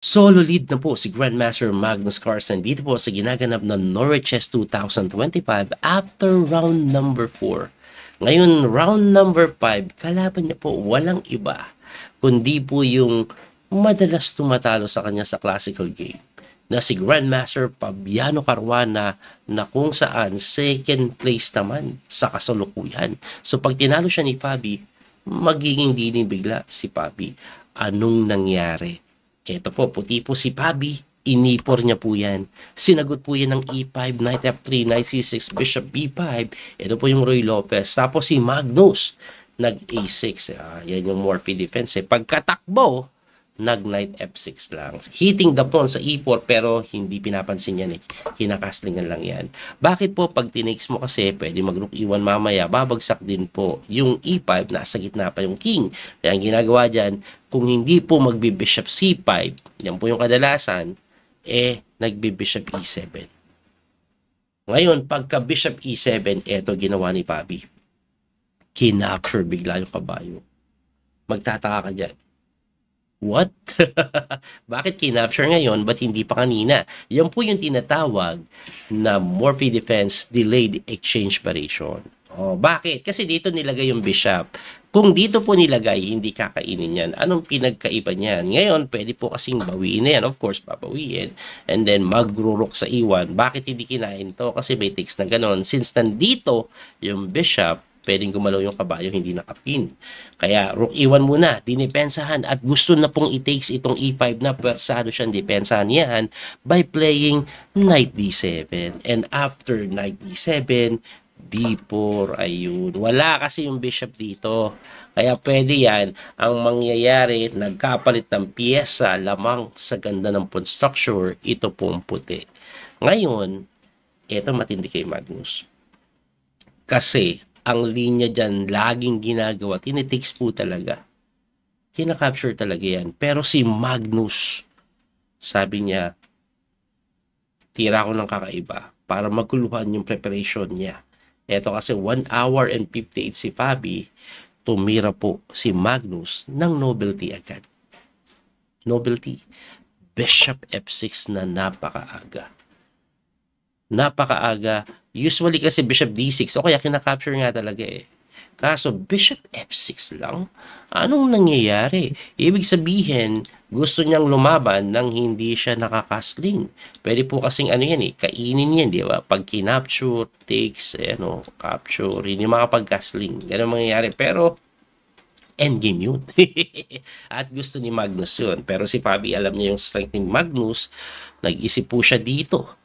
Solo lead na po si Grandmaster Magnus Carlsen dito po sa ginaganap na Norwich Chess 2025 after round number 4. Ngayon, round number 5, kalaban niya po walang iba, kundi po yung madalas tumatalo sa kanya sa classical game na si Grandmaster Fabiano Caruana na kung saan second place naman sa kasalukuyan. So pag tinalo siya ni Fabi, magiging dinig bigla si Fabi. Anong nangyari? Ito po, puti po si Fabi. Inipor niya po yan. Sinagot po yan ng E5, Knight F3, Knight C6, Bishop B5. Ito po yung Roy Lopez. Tapos si Magnus, nag-A6. Yan yung Morphy defense. Pagkatakbo, nag-Knight F6 lang. Hitting the pawn sa E4 pero hindi pinapansin yan eh. Kinakaslingan lang yan. Bakit po pag tinakes mo kasi pwede mag-rook E1 mamaya, babagsak din po yung E5, nasa gitna pa yung king. Kaya ang ginagawa dyan, kung hindi po magbi-bishop C5, yan po yung kadalasan, nagbi-bishop E7. Ngayon, pagka bishop E7, eto ginawa ni Fabi. Kinapture bigla yung kabayo. Magtataka ka dyan. What? Bakit kinapture ngayon? Ba't hindi pa kanina? Yan po yung tinatawag na Morphy defense delayed exchange variation. Bakit? Kasi dito nilagay yung bishop. Kung dito po nilagay, hindi kakainin yan. Anong pinagkaiba niyan? Ngayon, pwede po kasing bawiin na yan. Of course, papawiin. And then, magrurok sa iwan. Bakit hindi kinain to? Kasi may takes na ganon. Since nandito yung bishop, pwedeng gumalaw yung kabayo, hindi nakapin. Kaya, rook E1 muna, dinipensahan, at gusto na pong i-takes itong E5 na pwersado siyang depensahan yan by playing Knight D7. And after Knight D7, D4, ayun. Wala kasi yung bishop dito. Kaya pwede yan. Ang mangyayari, nagkapalit ng piyesa lamang sa ganda ng pawn structure, ito pong puti. Ngayon, ito matindi kay Magnus. Kasi, ang linya dyan, laging ginagawa, tinitakes po talaga. Kinakapture talaga yan. Pero si Magnus, sabi niya, tira ko ng kakaiba para maguluhan yung preparation niya. Ito kasi 1 hour and 58 si Fabi, tumira po si Magnus ng nobility agad. Nobility. Bishop F6 na napakaaga. Napakaaga. Usually kasi Bishop D6, o kaya kinakapture nga talaga eh. Kaso Bishop F6 lang? Anong nangyayari? Ibig sabihin, gusto niyang lumaban nang hindi siya nakakasling. Pwede po kasing ano yan eh, kainin yan, di ba? Pag kinapture, takes, capture, hindi makapag-casling. Ganun mangyayari. Pero, endgame yun. At gusto ni Magnus yun. Pero si Fabi, alam niya yung strength ni Magnus, nag-isip po siya dito.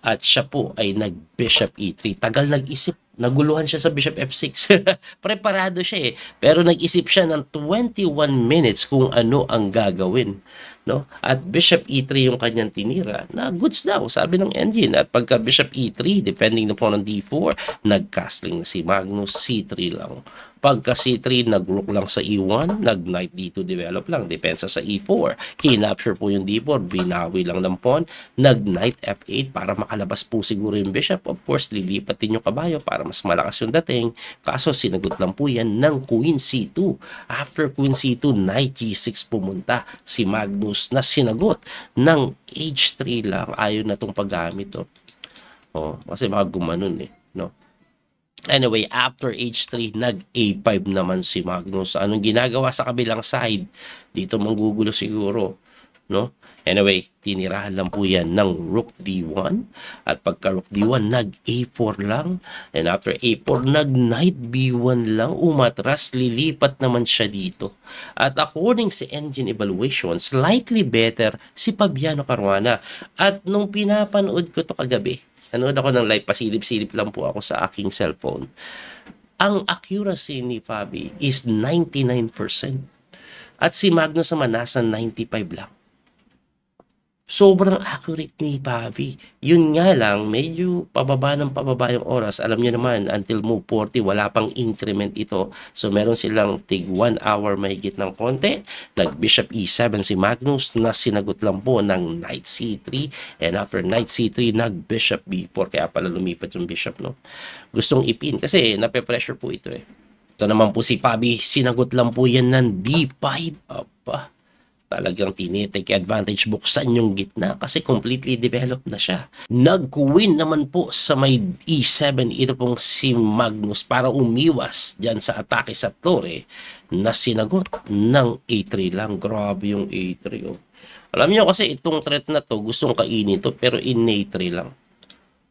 At siya po ay nag-bishop E3. Tagal nag-isip. Naguluhan siya sa bishop F6. Preparado siya eh. Pero nag-isip siya ng 21 minutes kung ano ang gagawin. No? At bishop E3 yung kanyang tinira na goods daw, sabi ng engine. At pagka bishop E3, depending na po ng D4, nag-castling na si Magnus, C3 lang. Pagka C3, nag-rook lang sa E1, nag-knight D2 develop lang, depensa sa E4. Kinapture po yung D4, binawi lang ng pawn, nag-knight F8 para makalabas po siguro yung bishop. Of course, lilipat din yung kabayo para mas malakas yung dating. Kaso sinagot lang po yan ng Queen C2. After Queen C2, Knight G6 pumunta si Magnus na sinagot ng H3 lang. Ayaw na itong paggamit. Kasi baka gumanon eh. No? Anyway, after H3, nag-A5 naman si Magnus. Anong ginagawa sa kabilang side? Dito manggugulo siguro. No? Anyway, tinirahan lang po yan ng Rook D1. At pagka Rook D1, nag-A4 lang. And after A4, nag-Knight B1 lang. Umatras, lilipat naman siya dito. At according sa engine evaluation, slightly better si Fabiano Caruana. At nung pinapanood ko to kagabi, nanood ako ng live, pasilip-silip lang po ako sa aking cellphone. Ang accuracy ni Fabi is 99%. At si Magnus naman nasa 95 lang. Sobrang accurate ni Fabi. Yun nga lang, medyo pababa ng pababa yung oras. Alam niyo naman, until move 40, wala pang increment ito. So, meron silang tig 1 hour mahigit ng konti. Nag-bishop E7 si Magnus na sinagot lang po ng Knight C3. And after Knight C3, nag-bishop B4. Kaya pala lumipat yung bishop, no? Gustong ipin kasi nape-pressure po ito eh. Ito naman po si Fabi, sinagot lang po yan ng D5. Apa. talagang tinitake advantage, buksan yung gitna kasi completely developed na siya. Nag-win naman po sa may E7 ito pong si Magnus para umiwas dyan sa atake sa tore na sinagot ng A3 lang. Grabe yung A3 oh. Alam niyo kasi itong threat na to gustong kainin to pero in A3 lang.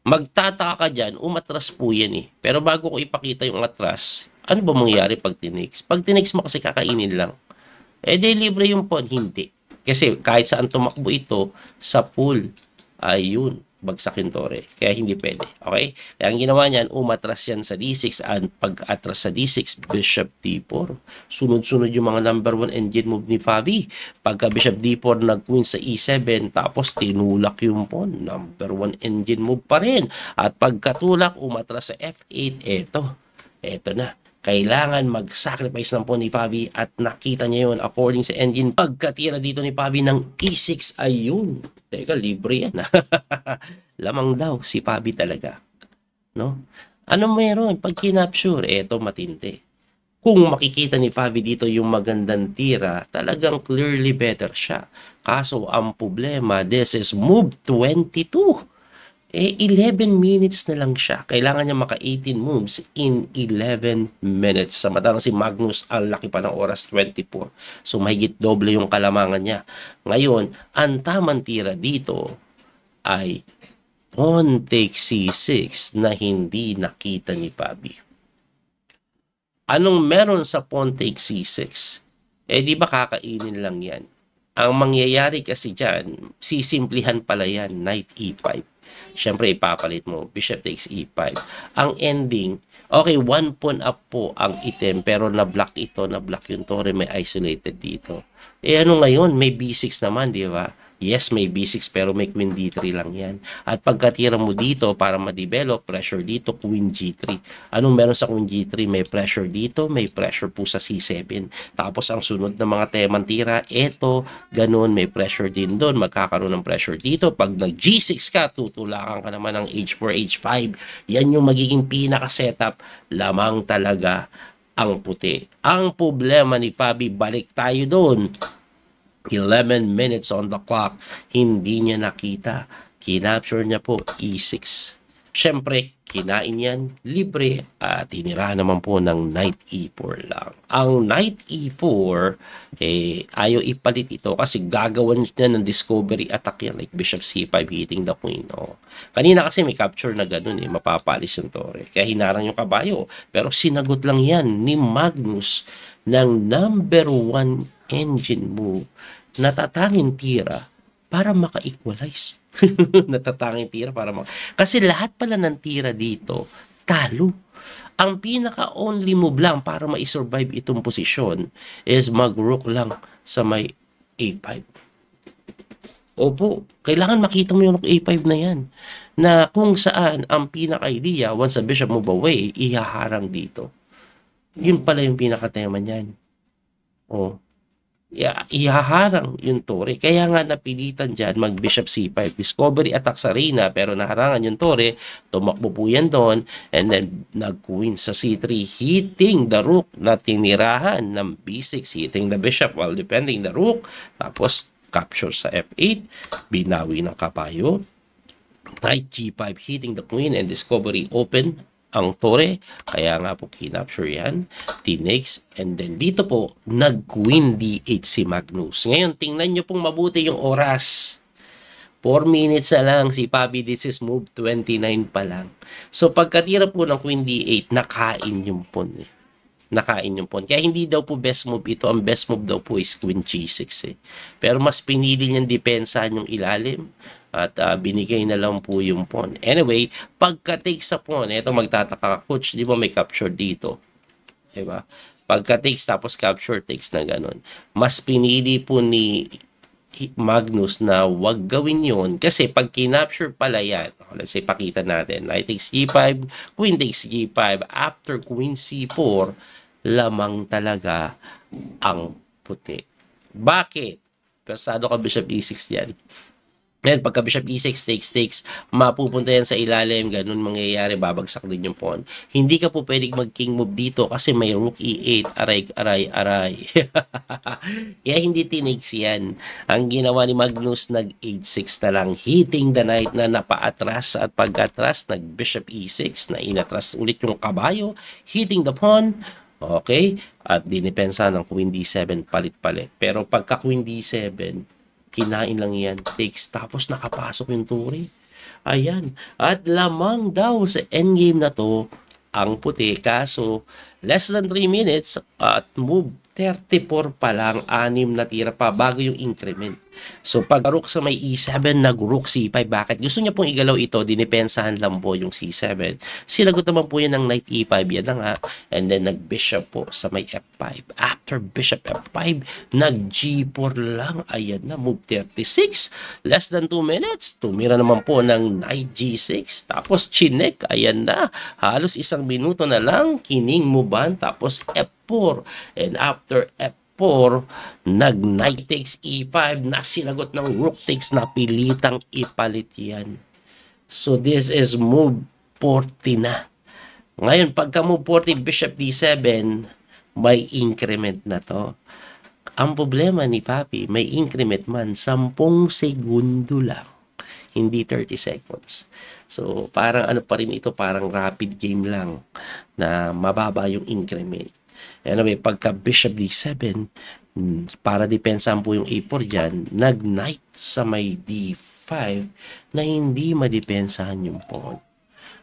Magtataka ka dyan, umatras po yan eh. Pero bago ko ipakita yung atras, ano ba mangyayari pag tinix? Pag tinix mo kasi kakainin lang. Eh, di libre yung pawn. Hindi. Kasi kahit saan tumakbo ito, sa pool, ayun, bagsak yung tore. Kaya hindi pwede. Okay? Kaya ang ginawa niyan, umatras yan sa D6 at pag-atras sa D6, Bishop D4. Sunod-sunod yung mga number 1 engine move ni Fabi. Pagka Bishop D4 nag-win sa E7, tapos tinulak yung pawn. Number 1 engine move pa rin. At pagkatulak, umatras sa F8. Eto na. Kailangan mag-sacrifice ng pawn ni Fabi at nakita niya yun according sa engine. Pagkatira dito ni Fabi ng E6, ayun. Teka, libre yan. Lamang daw si Fabi talaga. No? Ano meron? Pag kinapsure, eto matindi. Kung makikita ni Fabi dito yung magandang tira, talagang clearly better siya. Kaso ang problema, this is move 22. 11 minutes na lang siya. Kailangan niya maka 18 moves in 11 minutes. Samantalang si Magnus, ang laki pa ng oras, 24. So, mahigit doble yung kalamangan niya. Ngayon, ang tamang tira dito ay pawn takes C6 na hindi nakita ni Fabi. Anong meron sa pawn takes C6? Di ba kakainin lang yan? Ang mangyayari kasi dyan, sisimplihan pala yan, knight E5. Siyempre, ipapalit mo, bishop takes E5. Ang ending, okay, 1 pawn up po ang item, pero na-block ito, na-block yung tore, may isolated dito. Ano ngayon? May B6 naman, di ba? Yes, may B6 pero may Queen D3 lang yan. At pagkatira mo dito para ma-develop, pressure dito, Queen G3. Anong meron sa Queen G3? May pressure dito, may pressure po sa C7. Tapos ang sunod na mga temang tira, eto, ganun, may pressure din doon. Magkakaroon ng pressure dito. Pag nag-G6 ka, tutulakan ka naman ng H4, H5. Yan yung magiging pinaka-setup. Lamang talaga ang puti. Ang problema ni Fabi, balik tayo doon. 11 minutes on the clock, hindi niya nakita. Kinapture niya po E6. Siyempre, kinain yan, libre, at tinira naman po ng knight E4 lang. Ang knight E4, ayaw ipalit ito kasi gagawan niya ng discovery attack yan, like bishop C5 hitting the queen. Oh. Kanina kasi may capture na ganun, mapapalis yung tore. Kaya hinarang yung kabayo. Pero sinagot lang yan ni Magnus ng number 1 engine move. Natatanging tira para maka-equalize. Natatanging tira para kasi lahat pala ng tira dito, talo. Ang pinaka-only move lang para ma-survive itong posisyon is mag-rook lang sa may A5. Opo, kailangan makita mo yung A5 na yan. Na kung saan ang pinaka-idea, once a bishop move away, ihaharang dito. Yun pala yung pinaka-tema niyan. Ihaharang yung tore. Kaya nga napilitan dyan mag-bishop C5. Discovery attack sa Reyna pero naharangan yung tore. Tumakbo po yan doon. And then nag-queen sa C3 hitting the rook na tinirahan ng B6 hitting the bishop while defending the rook. Tapos capture sa F8. Binawi ng kabayo. Knight G5 hitting the queen and discovery open ang tore, kaya nga po kinapture yan, tinakes, and then dito po, nag-queen D8 si Magnus. Ngayon, tingnan nyo pong mabuti yung oras. 4 minutes na lang si Fabi, this is move 29 pa lang. So, pagkatira po ng queen D8, nakain yung pawn. Nakain yung pawn. Kaya hindi daw po best move ito. Ang best move daw po is queen G6. Pero mas pinili niyang depensahan yung ilalim. At binigay na lang po yung pawn. Anyway, pagka-take sa pawn, ito magtataka, coach, di ba may capture dito? Diba? Pagka-takes tapos capture, takes na ganun. Mas pinili po ni Magnus na wag gawin yon kasi pag kinapture pala yan, let's say pakita natin, knight takes G5, queen takes G5, after queen C4, lamang talaga ang puti. Bakit? Kasado ka bishop E6 yan. Ngayon, pagka bishop e6, takes, mapupunta yan sa ilalim, ganun mangyayari, babagsak din yung pawn. Hindi ka po pwedeng mag-king move dito kasi may rook e8, aray. Kaya hindi tinakes yan. Ang ginawa ni Magnus, nag-h6 na lang, hitting the knight na napaatras, at pag-atras, nag-bishop e6, na inatras ulit yung kabayo, hitting the pawn, okay, at dinipensa ng queen d7, palit-palit. Pero pagka queen d7, kinain lang yan, takes, tapos nakapasok yung turi. Ayan, at lamang daw sa endgame na to ang puti, kaso less than 3 minutes at move 34 pa lang, 6 na tira pa bago yung increment. So pag rook sa may e7, nag-rook c5, bakit? Gusto niya pong igalaw ito, dinipensahan lang po yung c7. Sinagot naman po yan ng knight e5, yan na nga. And then nag-bishop po sa may f5. After bishop f5, nag-g4 lang. Ayan na, move 36. Less than 2 minutes, tumira naman po ng knight g6. Tapos chinek, ayan na. Halos 1 minuto na lang, kining movean, tapos f4. And after f4, nag-knight takes e5 na sinagot ng rook takes na pilitang ipalit yan. So this is move 40 na. Ngayon, pagka move 40, bishop d7, may increment na to. Ang problema ni Papi, may increment man, 10 segundo lang. Hindi 30 seconds. So, parang ano pa rin ito, parang rapid game lang na mababa yung increment. Anyway, pagka bishop d7, para depensahan po yung a4 dyan, nag-knight sa may d5 na hindi madepensahan yung pawn.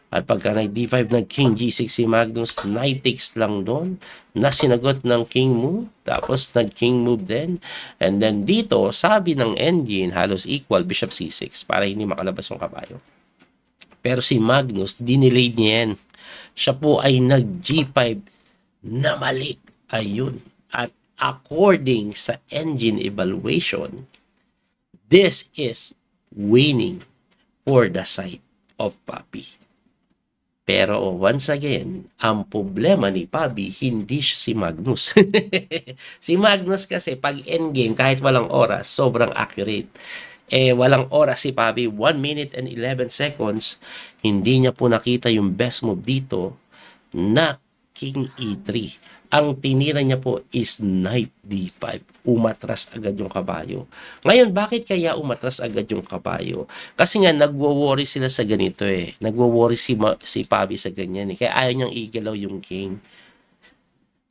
At pagka knight d5, nag-king g6 si Magnus, knight takes lang doon, na sinagot ng king move, tapos nag-king move din. And then dito, sabi ng endgame, halos equal, bishop c6, para hindi makalabas yung kabayo. Pero si Magnus, dinilayed niya yan. Siya po ay nag-g5 na mali. Ayun. At according sa engine evaluation, this is winning for the side of Papi. Pero once again, ang problema ni Papi, hindi siya si Magnus. Si Magnus kasi pag endgame, kahit walang oras, sobrang accurate. Walang oras si Papi, 1 minute and 11 seconds, hindi niya po nakita yung best move dito na king e3. Ang tinira niya po is knight d5. Umatras agad yung kabayo. Ngayon, bakit kaya umatras agad yung kabayo? Kasi nga, nagwo-worry sila sa ganito eh. Nagwo-worry si Papi sa ganyan eh. Kaya ayaw niyang igalaw yung king.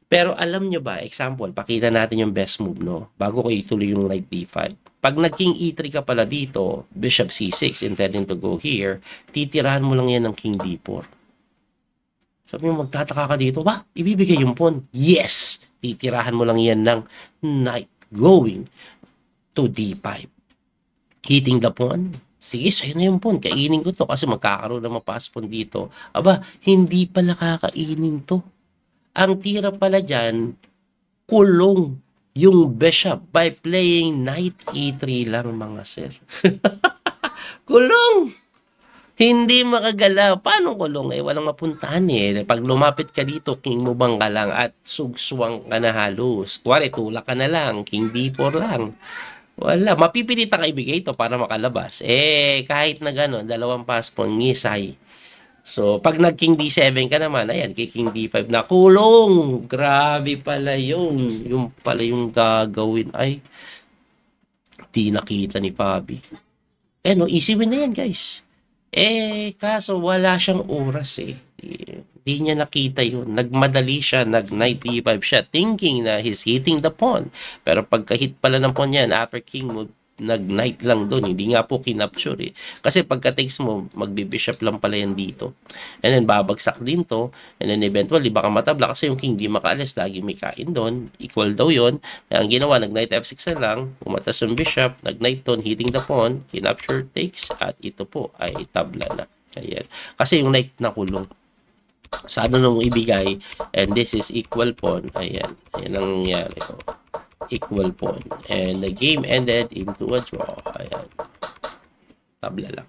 Pero alam nyo ba, example, pakita natin yung best move, no? Bago ko ituloy yung knight d5. Pag nag-king e3 ka pala dito, bishop c6, intending to go here, titirahan mo lang yan ng king d4. Sabi mo, magtataka ka dito, ba? Ibibigay yung pawn. Yes! Titirahan mo lang yan ng knight going to d5. Hitting the pawn. Sige, sa'yo na yung pawn. Kainin ko to kasi magkakaroon ng mapas pawn dito. Aba, hindi pala kakainin to. Ang tira pala dyan, kulong yung bishop by playing knight e3 lang, mga sir. Kulong! Hindi makagalaw. Paano kulong? Walang mapuntahan eh. Pag lumapit ka dito, king mo bang ka lang at sugswang ka na halos. Kuwari, tulak ka na lang. King d4 lang. Wala. Mapipilitan ka ibigay ito para makalabas. Kahit na gano'n, dalawang pass po, ngisay. So, pag nag-king d7 ka naman, ayan, king d5 na kulong. Grabe pala yun. Yung pala yung gagawin. Ay, di nakita ni Papi. No, easy win na yan, guys. Kaso wala siyang oras eh. Hindi niya nakita yun. Nagmadali siya, nag-knight d5 siya, thinking na he's hitting the pawn. Pero pagka-hit pala ng pawn yan, after king move, nag-knight lang doon. Hindi nga po kinapture eh. Kasi pagka-takes mo, magbi-bishop lang pala yan dito. And then babagsak din to. And then eventually, baka matabla kasi yung king di makaalis. Lagi may kain doon. Equal daw yun. Kaya ang ginawa, nag-knight f6 na lang. Umatas yung bishop. Nag-knight doon, hitting the pawn. Kinapture takes. At ito po ay tabla na. Ayan. Kasi yung knight nakulong. Sa ano nung ibigay. And this is equal pawn. Ayan. Ayan ang nangyari. Equal pawn. And the game ended into a draw. Ayan. Tabla lang.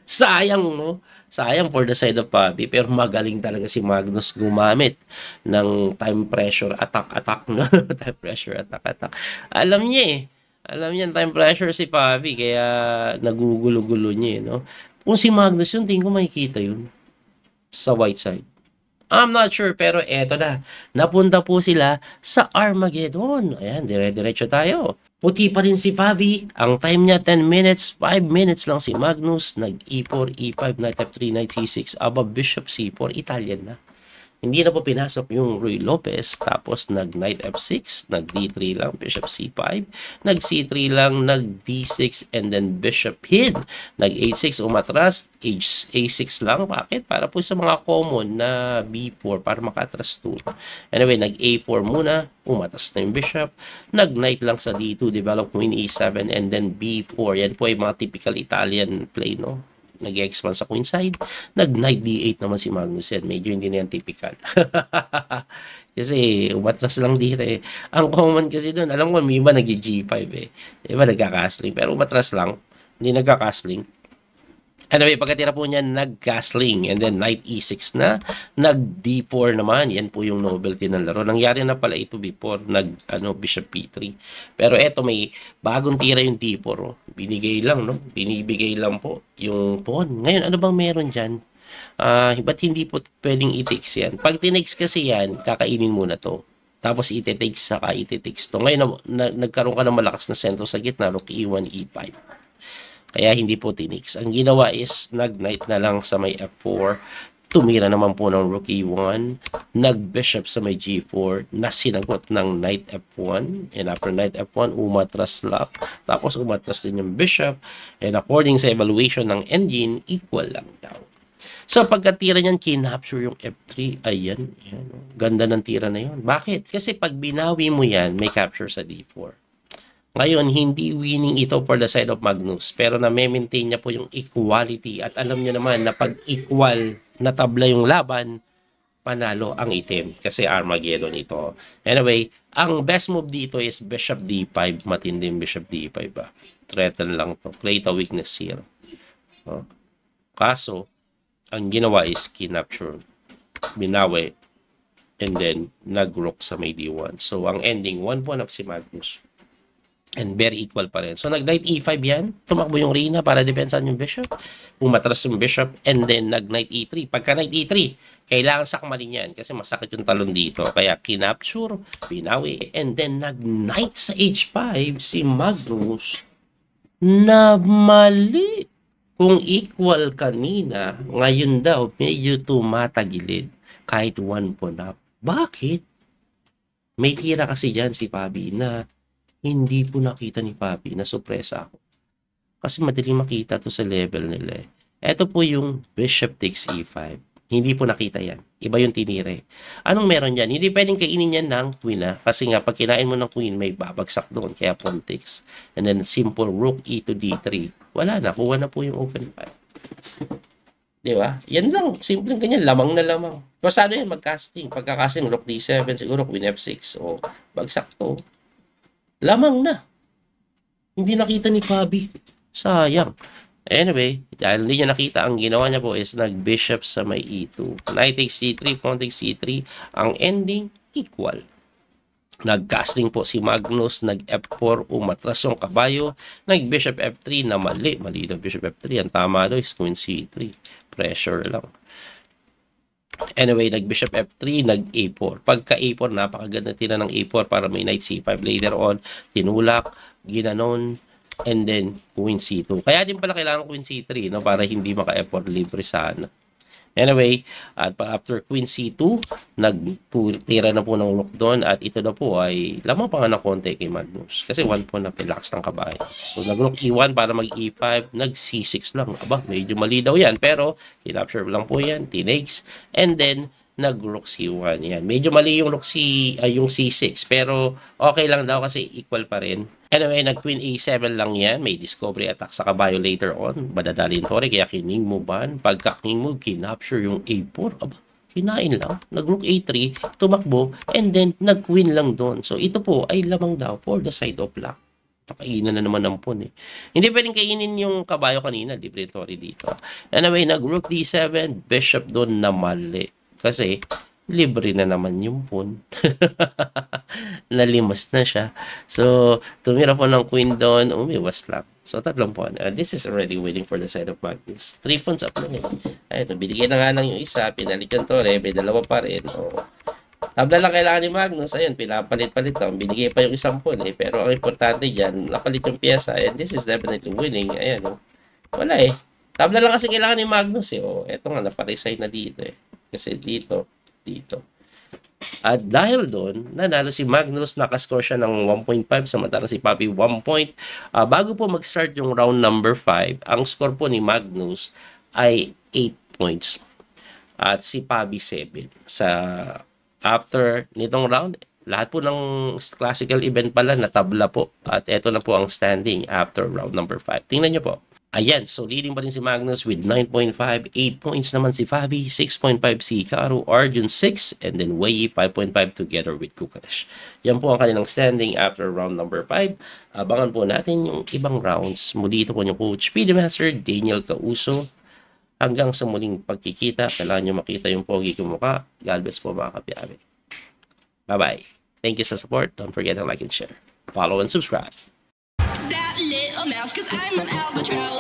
Sayang, no? Sayang for the side of Papi. Pero magaling talaga si Magnus gumamit ng time pressure attack, no? Time pressure attack. Alam niya eh. Alam niyan, time pressure si Fabi, kaya nagugulo-gulo niya, no? Kung si Magnus yun, tingin ko makikita yun sa white side. I'm not sure, pero eto na. Napunta po sila sa Armageddon. Ayan, dire-diretso tayo. Puti pa rin si Fabi. Ang time niya, 10 minutes. 5 minutes lang si Magnus. Nag-E4, E5, Knight F3, Knight C6. Aba, Bishop C4. Italian na. Hindi na po pinasok yung Ruy Lopez. Tapos nag-Knight F6, nag-D3 lang, Bishop C5, nag-C3 lang, nag-D6, and then Bishop hid. Nag-A6, umatras, A6 lang. Bakit? Para po sa mga common na B4 para makatras 2. Anyway, nag-A4 muna, umatras na yung Bishop. Nag-Knight lang sa D2, develop Queen E7, and then B4. Yan po ay mga typical Italian play, no? Nag-expand sa queen side. Nag-knight d8 naman si Magnus yan. Medyo hindi na yan typical. Kasi umatras lang dito eh. Ang common kasi doon, alam ko may iba nag-G5 eh. Iba nagka-castling. Pero umatras lang. Hindi nagka-castling. Anyway, pagkatira po niya, nag-castling. And then, knight e6 na. Nag-d4 naman. Yan po yung novelty ng laro. Nangyari na pala ito before. Bishop p3. Pero eto, may bagong tira yung d4. Oh. Binigay lang, no? Binibigay lang po yung pawn. Ngayon, ano bang meron dyan? Ba't hindi po pwedeng i-takes yan? Pag tinex kasi yan, kakainin muna to. Tapos iti-takes saka iti-takes to. Ngayon, nagkaroon ka ng malakas na sentro sa gitna. Rook e1, e5. Kaya hindi po tinix. Ang ginawa is nag-knight na lang sa may f4. Tumira naman po ng rook e1. Nag-bishop sa may g4 na sinagot ng knight f1. And after knight f1, umatras lap. Tapos umatras din yung bishop. And according sa evaluation ng engine, equal lang daw. So pagkatira niyan, kinapture yung f3. Ayan. Ganda ng tira na yun. Bakit? Kasi pag binawi mo yan, may capture sa d4. Ngayon, hindi winning ito for the side of Magnus, pero na-maintain niya po yung equality. At alam niyo naman na pag equal na tabla yung laban, panalo ang itim kasi Armageddon ito. Anyway, ang best move dito is Bishop D5. Matinding Bishop D5 ba? Threaten lang to. Play the weakness here. Kaso, ang ginawa is kinapture. Binawi. And then, nag-rook sa may D1. So, ang ending, 1-1 up si Magnus. And very equal pa rin. So, nag-knight e5 yan. Tumakbo yung Reyna para depensan yung bishop. Umatras yung bishop. And then, nag-knight e3. Pagka knight e3, kailangan sakmalin yan. Kasi masakit yung talon dito. Kaya, kinapture, binawi. And then, nag-knight sa h5 si Magnus na mali. Kung equal kanina, ngayon daw, medyo tumatagilid. Kahit 1 pawn up. Bakit? May tira kasi dyan si Fabi na hindi po nakita ni Papi, na sorpresa ako. Kasi madaling makita to sa level nila eh. Ito po yung Bishop takes e5. Hindi po nakita yan. Iba yung tinire. Anong meron yan? Hindi pwedeng kainin yan ng queen ha. Kasi nga, pag kinain mo ng queen, may babagsak doon. Kaya pawn takes. And then, simple rook e to d3. Wala na. Kuha na po yung open file. Di ba? Yan lang. Simpleng ganyan. Lamang na lamang. Kasi ano yan? Mag-casting. Pagka-casting, rook d7, siguro queen f6. O, bagsak to. Lamang na. Hindi nakita ni Fabi. Sayang. Anyway, dahil hindi niya nakita, ang ginawa niya po is nag-bishop sa may e2. Knight takes c3, pawn takes c3. Ang ending, equal. Nag-castling po si Magnus, nag-f4, umatras yung kabayo. Nag-bishop f3 na mali. Mali na bishop f3. Ang tama doon is queen c3. Pressure lang. Anyway, nag-bishop f3, nag-a4. Pagka a4, napakaganda tira ng a4 para may knight c5 later on. Tinulak, ginanon, and then queen c2. Kaya din pala kailangan queen c3, no? Para hindi maka-f4 libre sana. Anyway, at after queen c2, nagtira na po ng rook doon at ito na po ay lamang pa nga ng konti kay Magnus. Kasi 1 po na relax ng kabahay. So, nag-rook e1 para mag-e5, nag-c6 lang. Aba, medyo mali daw yan. Pero, kinapture lang po yan, tinakes, and then, nag-rook c1. Yan. Medyo mali yung yung c6. Pero, okay lang daw kasi equal pa rin. Anyway, nag-queen a7 lang yan. May discovery attack sa kabayo later on. Badadalin to rin. Kaya kining movean. Pagka king move, kinapture yung a4. Aba, kinain lang. Nag-rook a3, tumakbo, and then nag-queen lang doon. So, ito po ay lamang daw for the side of black. Pakainan na naman ng pawn eh. Hindi pwedeng kainin yung kabayo kanina. Libre tori dito. Anyway, nag-rook d7, bishop doon na mali. Kasi, libre na naman yung pawn. Nalimas na siya. So, tumira po ng queen doon, umiwas lang. So, tatlong pawn. This is already waiting for the side of Magnus. 3 pawns up na yun. Ayun, binigay na nga lang yung isa, pinalit yung tore, may dalawa pa rin. Tabla lang kailangan ni Magnus. Ayun, pinapalit-palit lang. Binigay pa yung isang pawn Pero ang importante dyan, napalit yung pyesa. And this is definitely winning. Ayan, wala Tabla lang kasi kailangan ni Magnus eto nga, naparesign na dito Kasi dito. At dahil doon, nanalo si Magnus, nakascore siya ng 1.5 samantalang si Papi 1 point. Bago po mag-start yung round number 5, ang score po ni Magnus ay 8 points. At si Papi 7. After nitong round, lahat po ng classical event pala natabla po. At eto na po ang standing after round number 5. Tingnan nyo po. Ayan, so leading pa rin si Magnus with 9.5, 8 points naman si Fabi, 6.5 si Hikaru, Arjun 6, and then Wei 5.5 together with Kukash. Yan po ang kanilang standing after round number 5. Abangan po natin yung ibang rounds. Muli ito po yung Coach Speedmaster Daniel Causo. Hanggang sa muling pagkikita, kailangan nyo makita yung pogi kong mukha. God bless po mga kapiyabi. Bye-bye. Thank you sa support. Don't forget to like and share. Follow and subscribe. That little mouse, 'cause I'm an albatross.